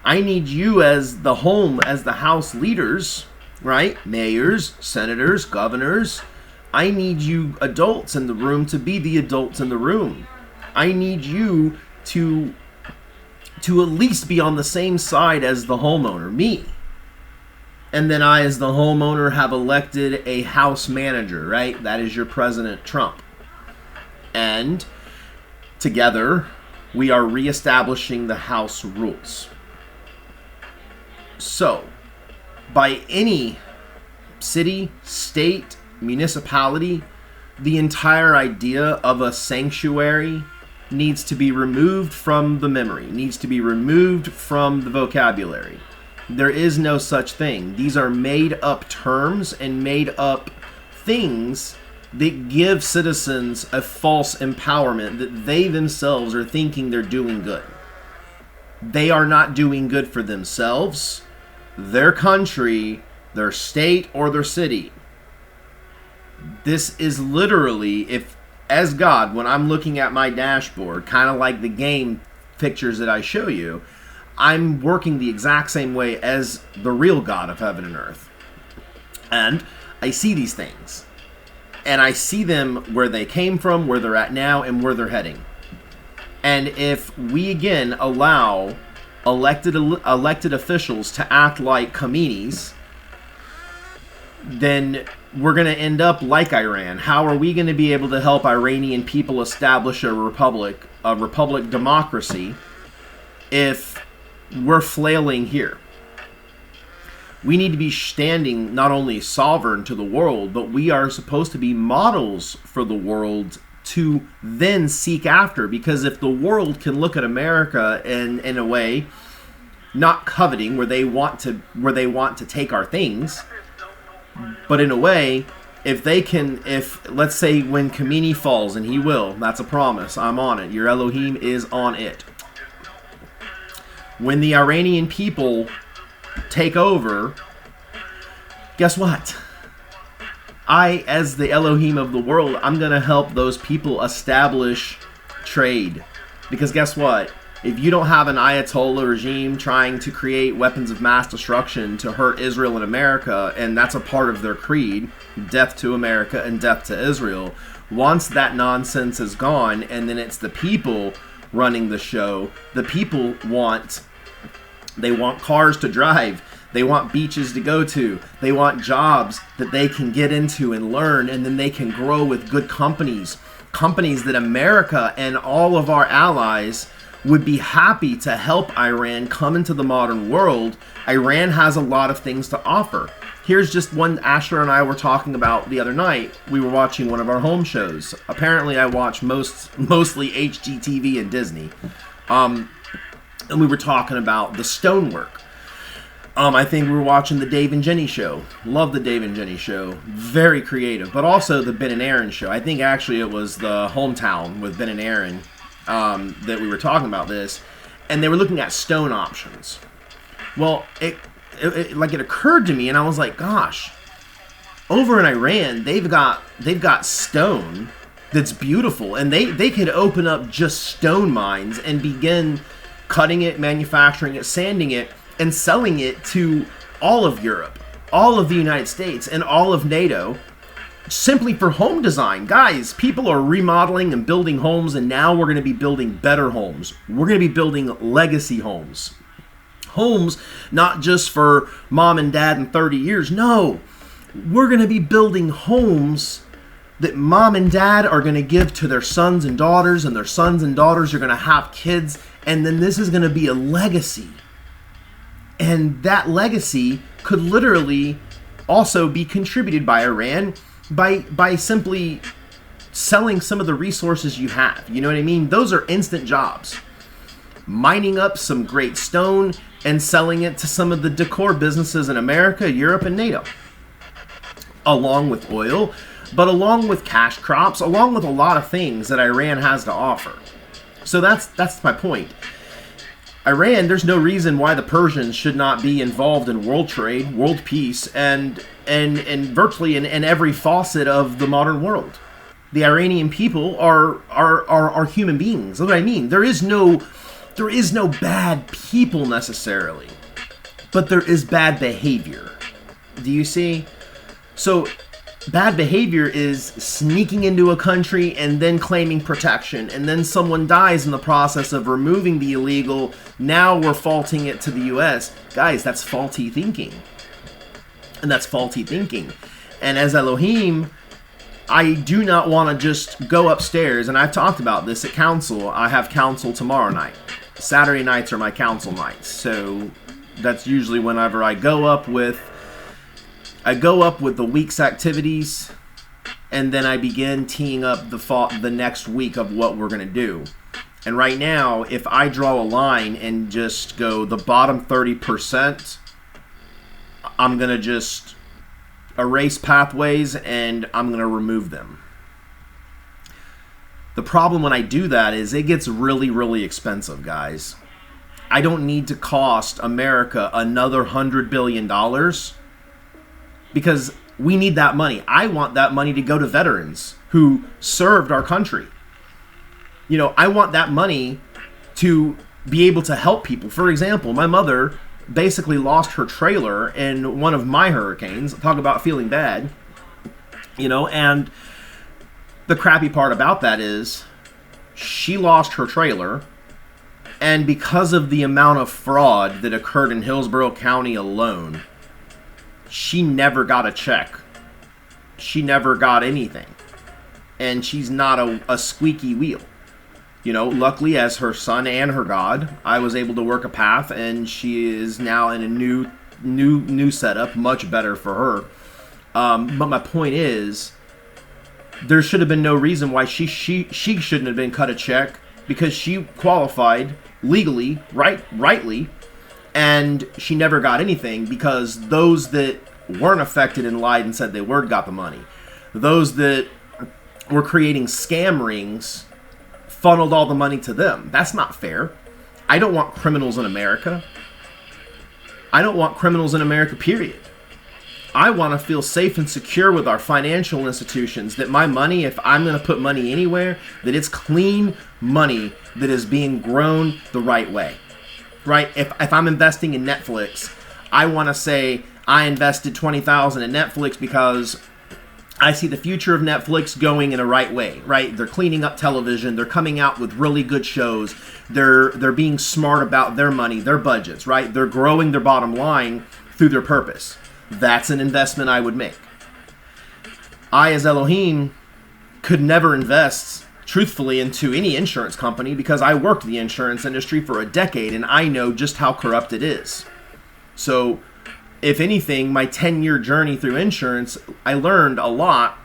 I need you as the house leaders, right? Mayors, senators, governors. I need you adults in the room to be the adults in the room. I need you to at least be on the same side as the homeowner, me. And then I, as the homeowner, have elected a house manager, right? That is your President Trump. And together, we are reestablishing the house rules. So, by any city, state, municipality, the entire idea of a sanctuary needs to be removed from the memory, needs to be removed from the vocabulary. There is no such thing. These are made up terms and made up things that give citizens a false empowerment that they themselves are thinking they're doing good. They are not doing good for themselves, their country, their state, or their city. This is literally, if as God, when I'm looking at my dashboard, kind of like the game pictures that I show you, I'm working the exact same way as the real God of heaven and earth. And I see these things. And I see them where they came from, where they're at now, and where they're heading. And if we again allow elected officials to act like Khomeinis, then we're going to end up like Iran. How are we going to be able to help Iranian people establish a republic democracy, if we're flailing here? We need to be standing not only sovereign to the world, but we are supposed to be models for the world to then seek after. Because if the world can look at America in a way, not coveting, where they want to take our things, but in a way, if let's say when Khomeini falls, and he will, that's a promise, I'm on it, your Elohim is on it. When the Iranian people take over, guess what? I, as the Elohim of the world, I'm going to help those people establish trade. Because guess what? If you don't have an Ayatollah regime trying to create weapons of mass destruction to hurt Israel and America, and that's a part of their creed, death to America and death to Israel, once that nonsense is gone, and then it's the people running the show, the people want cars to drive, they want beaches to go to, they want jobs that they can get into and learn, and then they can grow with good companies that America and all of our allies would be happy to help Iran come into the modern world. Iran has a lot of things to offer. Here's just one Asher and I were talking about the other night. We were watching one of our home shows. Apparently I watch mostly HGTV and Disney. And we were talking about the stonework. I think we were watching the Dave and Jenny show. Love the Dave and Jenny show. Very creative. But also the Ben and Aaron show. I think actually it was the Hometown with Ben and Aaron that we were talking about this. And they were looking at stone options. Well, it occurred to me, and I was like, gosh, over in Iran, they've got stone that's beautiful. And they could open up just stone mines and begin cutting it, manufacturing it, sanding it, and selling it to all of Europe, all of the United States, and all of NATO, simply for home design. Guys, people are remodeling and building homes, and now we're going to be building better homes. We're going to be building legacy homes. Homes not just for mom and dad in 30 years. No, we're going to be building homes that mom and dad are going to give to their sons and daughters, and their sons and daughters are going to have kids, and then this is going to be a legacy. And that legacy could literally also be contributed by Iran by simply selling some of the resources you have. You know what I mean? Those are instant jobs. Mining up some great stone and selling it to some of the decor businesses in America, Europe, and NATO. Along with oil, but along with cash crops, along with a lot of things that Iran has to offer. So that's my point. Iran, there's no reason why the Persians should not be involved in world trade, world peace, and virtually in every facet of the modern world. The Iranian people are human beings. That's what I mean. There is no bad people necessarily, but there is bad behavior. Do you see? So bad behavior is sneaking into a country and then claiming protection, and then someone dies in the process of removing the illegal. Now we're faulting it to the U.S. Guys, that's faulty thinking. And that's faulty thinking. And as Elohim, I do not want to just go upstairs, and I've talked about this at council. I have council tomorrow night. Saturday nights are my council nights. So That's usually whenever I go up with the week's activities, and then I begin teeing up the next week of what we're going to do. And right now, if I draw a line and just go the bottom 30%, I'm going to just erase pathways and I'm going to remove them. The problem when I do that is it gets really, really expensive, guys. I don't need to cost America another $100 billion because we need that money. I want that money to go to veterans who served our country. You know, I want that money to be able to help people. For example, my mother basically lost her trailer in one of my hurricanes. Talk about feeling bad. You know, and the crappy part about that is she lost her trailer, and because of the amount of fraud that occurred in Hillsborough County alone, she never got a check. She never got anything. And she's not a squeaky wheel. You know, luckily as her son and her God, I was able to work a path, and she is now in a new setup, much better for her. But my point is, there should have been no reason why she shouldn't have been cut a check, because she qualified legally, rightly, and she never got anything because those that weren't affected and lied and said they were got the money. Those that were creating scam rings funneled all the money to them. That's not fair. I don't want criminals in America. I don't want criminals in America, period. I want to feel safe and secure with our financial institutions, that my money, if I'm going to put money anywhere, that it's clean money that is being grown the right way. Right? If I'm investing in Netflix, I want to say I invested $20,000 in Netflix because I see the future of Netflix going in a right way, right? They're cleaning up television. They're coming out with really good shows. They're being smart about their money, their budgets, right? They're growing their bottom line through their purpose. That's an investment I would make. I, as Elohim, could never invest truthfully into any insurance company because I worked the insurance industry for a decade and I know just how corrupt it is. So, if anything, my 10-year journey through insurance, I learned a lot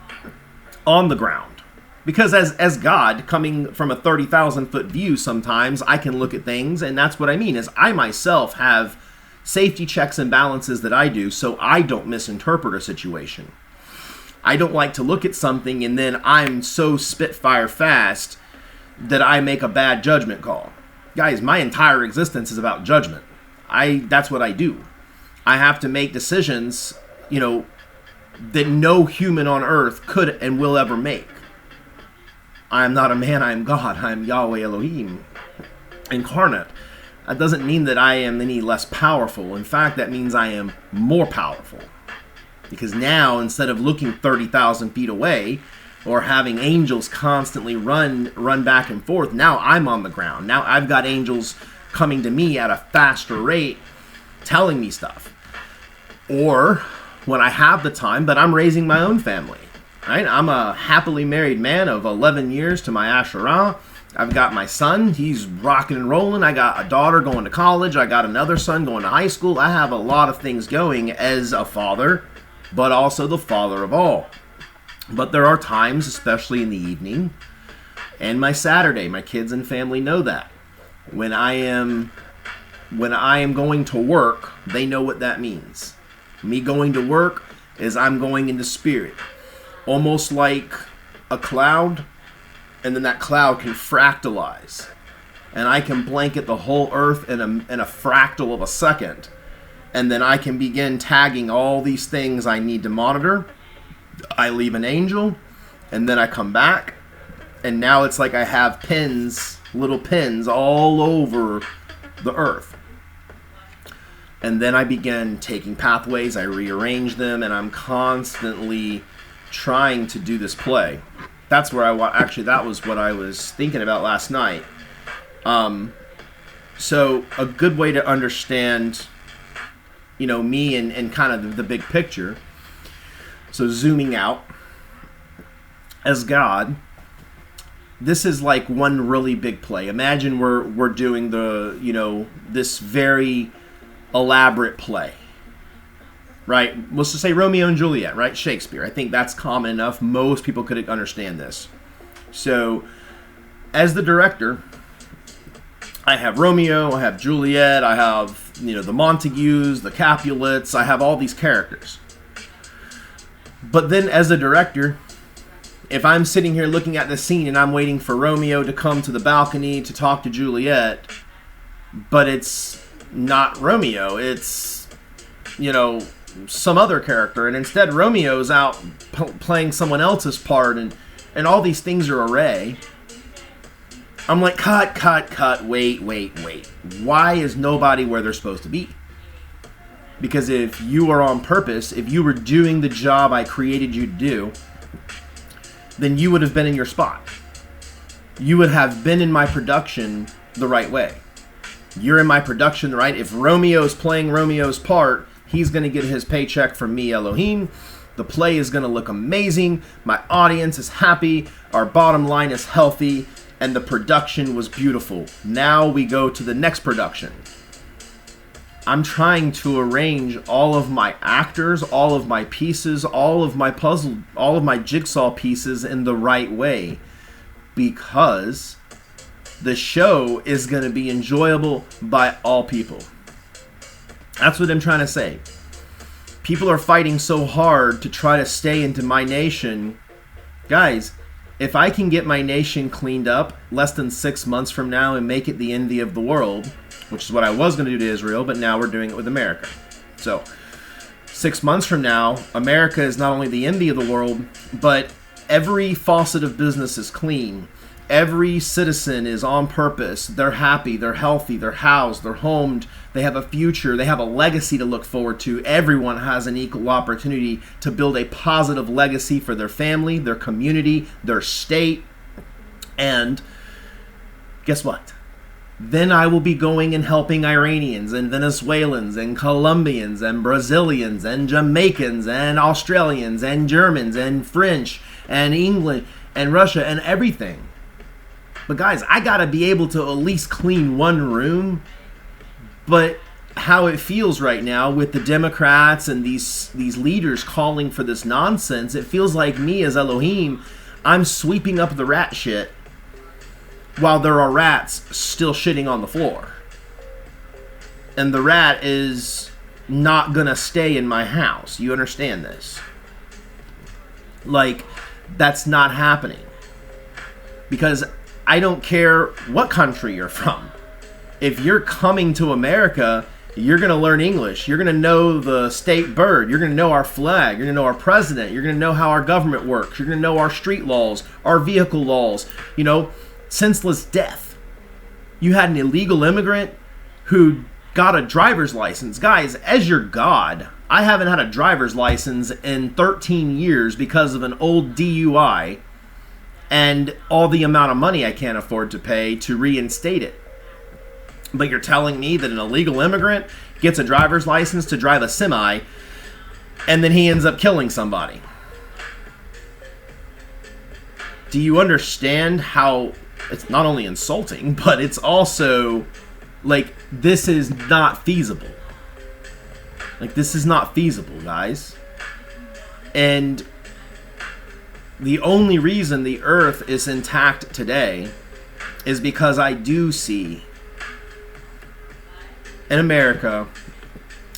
on the ground. Because as God, coming from a 30,000-foot view sometimes, I can look at things, and that's what I mean, is I myself have safety checks and balances that I do so I don't misinterpret a situation. I don't like to look at something and then I'm so spitfire fast that I make a bad judgment call. Guys, my entire existence is about judgment. That's what I do. I have to make decisions, you know, that no human on earth could and will ever make. I am not a man, I am God. I am YAHWEH Elohim incarnate. That doesn't mean that I am any less powerful. In fact, that means I am more powerful. Because now, instead of looking 30,000 feet away or having angels constantly run back and forth, now I'm on the ground. Now I've got angels coming to me at a faster rate telling me stuff. Or when I have the time, but I'm raising my own family. Right? I'm a happily married man of 11 years to my Asherah. I've got my son, he's rocking and rolling. I got a daughter going to college. I got another son going to high school. I have a lot of things going as a father, but also the father of all. But there are times, especially in the evening, and my Saturday, my kids and family know that. When I am going to work, they know what that means. Me going to work is I'm going into spirit. Almost like a cloud, and then that cloud can fractalize. And I can blanket the whole earth in a fractal of a second. And then I can begin tagging all these things I need to monitor. I leave an angel, and then I come back. And now it's like I have pins, little pins all over the earth. And then I begin taking pathways, I rearrange them, and I'm constantly trying to do this play. That's where actually, that was what I was thinking about last night. So a good way to understand, you know, me and kind of the big picture. So zooming out, as God, this is like one really big play. Imagine we're doing the, you know, this very elaborate play, right? Let's just say Romeo and Juliet, right? Shakespeare. I think that's common enough. Most people could understand this. So, as the director, I have Romeo, I have Juliet, I have, the Montagues, the Capulets, I have all these characters. But then as a director, if I'm sitting here looking at the scene and I'm waiting for Romeo to come to the balcony to talk to Juliet, but it's not Romeo, it's, some other character, and instead Romeo's out playing someone else's part, and all these things are array. I'm like, cut, wait. Why is nobody where they're supposed to be? Because if you are on purpose, if you were doing the job I created you to do, then you would have been in your spot. You would have been in my production the right way. You're in my production, right? If Romeo's playing Romeo's part, he's going to get his paycheck from me, Elohim. The play is going to look amazing. My audience is happy. Our bottom line is healthy. And the production was beautiful. Now we go to the next production. I'm trying to arrange all of my actors, all of my pieces, all of my puzzle, all of my jigsaw pieces in the right way, because the show is going to be enjoyable by all people. That's what I'm trying to say. People are fighting so hard to try to stay into my nation. Guys, if I can get my nation cleaned up less than 6 months from now and make it the envy of the world, which is what I was going to do to Israel, but now we're doing it with America. So, 6 months from now, America is not only the envy of the world, but every faucet of business is clean. Every citizen is on purpose. They're happy, they're healthy, they're housed, they're homed, they have a future, they have a legacy to look forward to. Everyone has an equal opportunity to build a positive legacy for their family, their community, their state. And guess what? Then I will be going and helping Iranians and Venezuelans and Colombians and Brazilians and Jamaicans and Australians and Germans and French and England and Russia and everything. But guys, I gotta be able to at least clean one room. But how it feels right now with the Democrats and these leaders calling for this nonsense, it feels like me as Elohim, I'm sweeping up the rat shit while there are rats still shitting on the floor. And the rat is not gonna stay in my house. You understand this? Like, that's not happening. Because I don't care what country you're from. If you're coming to America, you're going to learn English. You're going to know the state bird. You're going to know our flag. You're going to know our president. You're going to know how our government works. You're going to know our street laws, our vehicle laws, senseless death. You had an illegal immigrant who got a driver's license. Guys, as your God, I haven't had a driver's license in 13 years because of an old DUI. And all the amount of money I can't afford to pay to reinstate it. But you're telling me that an illegal immigrant gets a driver's license to drive a semi, and then he ends up killing somebody. Do you understand how it's not only insulting, but it's also, like, this is not feasible. Like, this is not feasible, guys. And the only reason the earth is intact today is because I do see in America,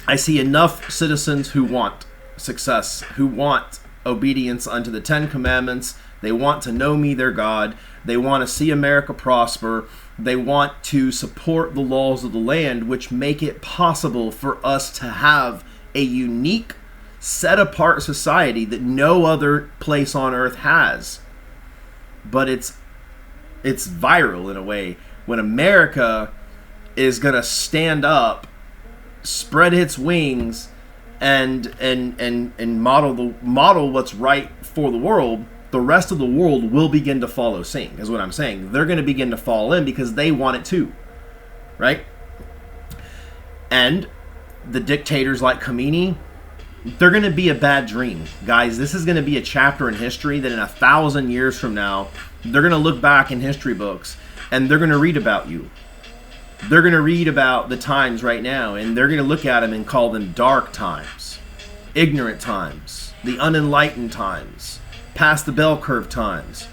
I see enough citizens who want success, who want obedience unto the 10 Commandments. They want to know me, their God. They want to see America prosper. They want to support the laws of the land, which make it possible for us to have a unique, set-apart society that no other place on earth has. But it's viral in a way. When America is going to stand up, spread its wings, and model what's right for the world, the rest of the world will begin to follow suit, is what I'm saying. They're going to begin to fall in because they want it too. Right? And the dictators like Khomeini, they're going to be a bad dream. Guys, this is going to be a chapter in history that in 1,000 years from now, they're going to look back in history books and they're going to read about you. They're going to read about the times right now, and they're going to look at them and call them dark times, ignorant times, the unenlightened times, past the bell curve times.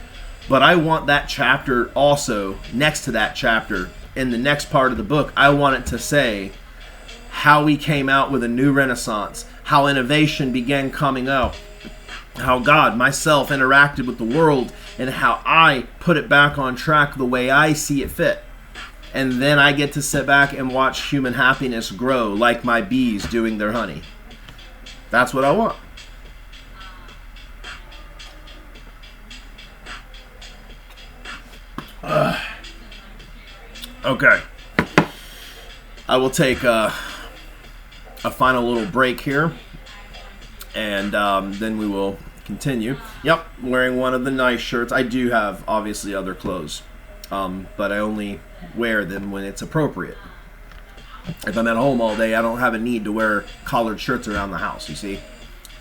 But I want that chapter also, next to that chapter, in the next part of the book, I want it to say how we came out with a new renaissance, how innovation began coming out, how God, myself, interacted with the world, and how I put it back on track the way I see it fit. And then I get to sit back and watch human happiness grow like my bees doing their honey. That's what I want. Okay. I will take a final little break here, and then we will continue. Yep, wearing one of the nice shirts. I do have, obviously, other clothes, but I only wear them when it's appropriate. If I'm at home all day, I don't have a need to wear collared shirts around the house, you see.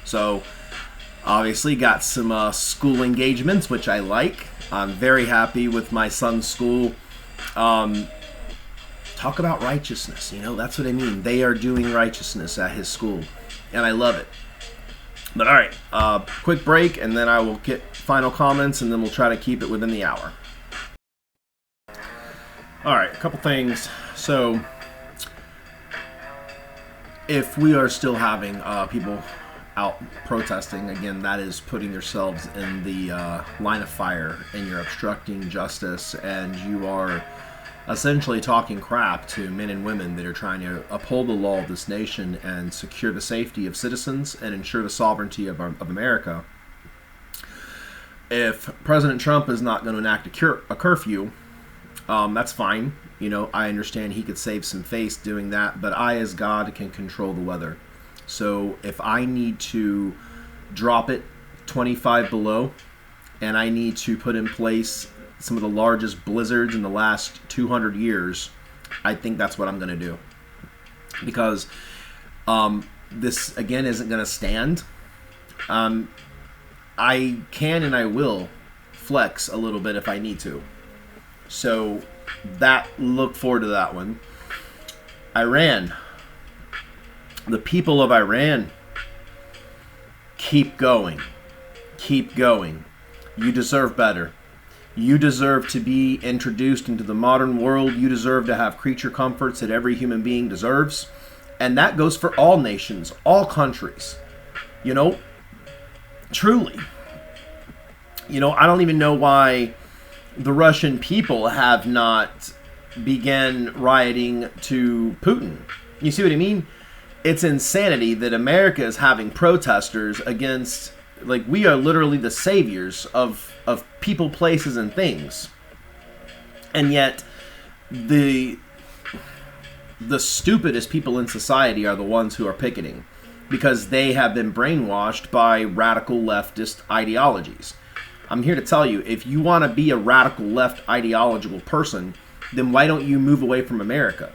So, obviously, got some school engagements, which I like. I'm very happy with my son's school. Talk about righteousness, that's what I mean. They are doing righteousness at his school, and I love it. But all right, quick break, and then I will get final comments, and then we'll try to keep it within the hour. All right, a couple things. So, if we are still having people out protesting, again, that is putting yourselves in the line of fire, and you're obstructing justice, and you are essentially talking crap to men and women that are trying to uphold the law of this nation and secure the safety of citizens and ensure the sovereignty of America. If President Trump is not going to enact a curfew, that's fine. I understand he could save some face doing that, but I, as God, can control the weather. So if I need to drop it 25 below, and I need to put in place some of the largest blizzards in the last 200 years, I think that's what I'm going to do. Because this, again, isn't going to stand. I can and I will flex a little bit if I need to. So look forward to that one. Iran. The people of Iran, keep going. Keep going. You deserve better. You deserve to be introduced into the modern world. You deserve to have creature comforts that every human being deserves. And that goes for all nations, all countries. Truly. I don't even know why the Russian people have not began rioting to Putin. You see what I mean? It's insanity that America is having protesters against, we are literally the saviors of people, places, and things. And yet, the stupidest people in society are the ones who are picketing, because they have been brainwashed by radical leftist ideologies. I'm here to tell you, if you want to be a radical left ideological person, then why don't you move away from America?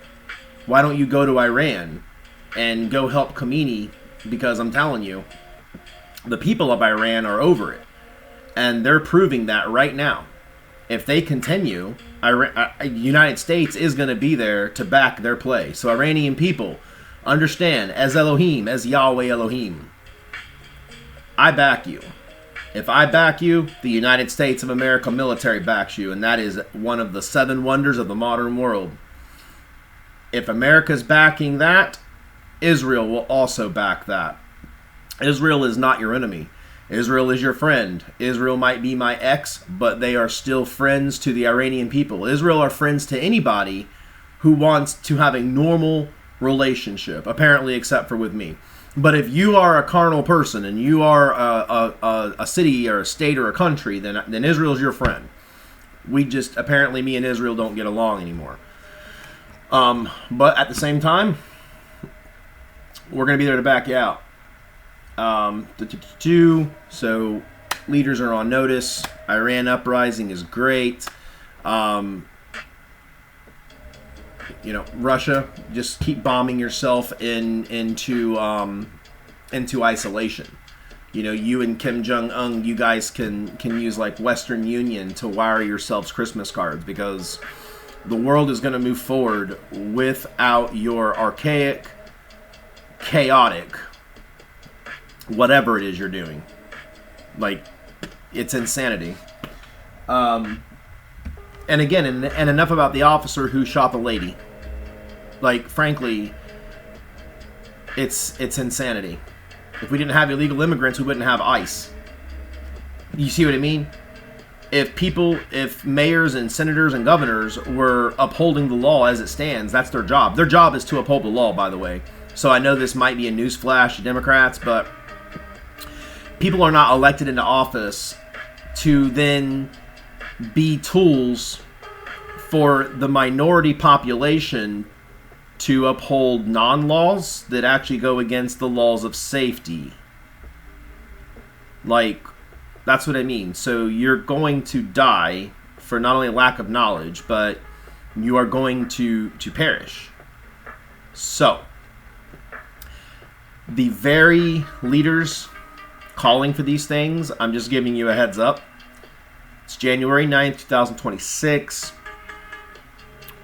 Why don't you go to Iran and go help Khomeini? Because I'm telling you, the people of Iran are over it. And they're proving that right now. If they continue, United States is going to be there to back their play. So Iranian people, understand, as Elohim, as YAHWEH Elohim, I back you. If I back you, the United States of America military backs you, and that is one of the 7 wonders of the modern world. If America's backing that, Israel will also back that. Israel is not your enemy. Israel is your friend. Israel might be my ex, but they are still friends to the Iranian people. Israel are friends to anybody who wants to have a normal relationship, apparently except for with me. But if you are a carnal person and you are a city or a state or a country, then Israel's your friend. Apparently me and Israel don't get along anymore. But at the same time, we're going to be there to back you out. So leaders are on notice. Iran uprising is great. Russia, just keep bombing yourself into isolation. You and Kim Jong-un, you guys can use Western Union to wire yourselves Christmas cards, because the world is going to move forward without your archaic, chaotic, whatever it is you're doing. Like, it's insanity. And again, and enough about the officer who shot the lady. Like, frankly, it's insanity. If we didn't have illegal immigrants, we wouldn't have ICE. You see what I mean? If mayors and senators and governors were upholding the law as it stands, that's their job. Their job is to uphold the law, by the way. So I know this might be a newsflash to Democrats, but people are not elected into office to then be tools for the minority population to uphold non-laws that actually go against the laws of safety. Like, that's what I mean. So you're going to die for not only lack of knowledge, but you are going to perish. So, the very leaders calling for these things, I'm just giving you a heads up. It's January 9th, 2026.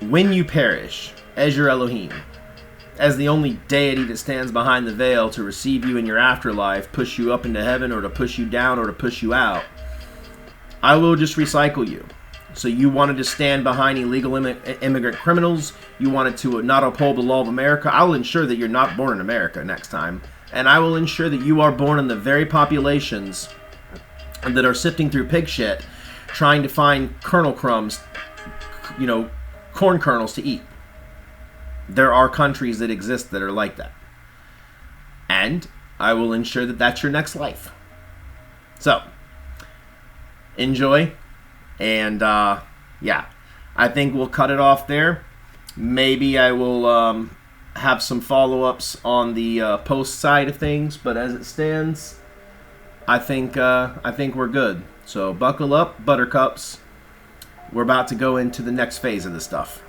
When you perish, as your Elohim, as the only deity that stands behind the veil to receive you in your afterlife, push you up into heaven, or to push you down, or to push you out, I will just recycle you. So you wanted to stand behind illegal immigrant criminals, you wanted to not uphold the law of America, I will ensure that you're not born in America next time. And I will ensure that you are born in the very populations that are sifting through pig shit, trying to find kernel crumbs, corn kernels to eat. There are countries that exist that are like that. And I will ensure that that's your next life. So, enjoy. And, yeah, I think we'll cut it off there. Maybe I will have some follow-ups on the post side of things. But as it stands, I think we're good. So buckle up, buttercups. We're about to go into the next phase of this stuff.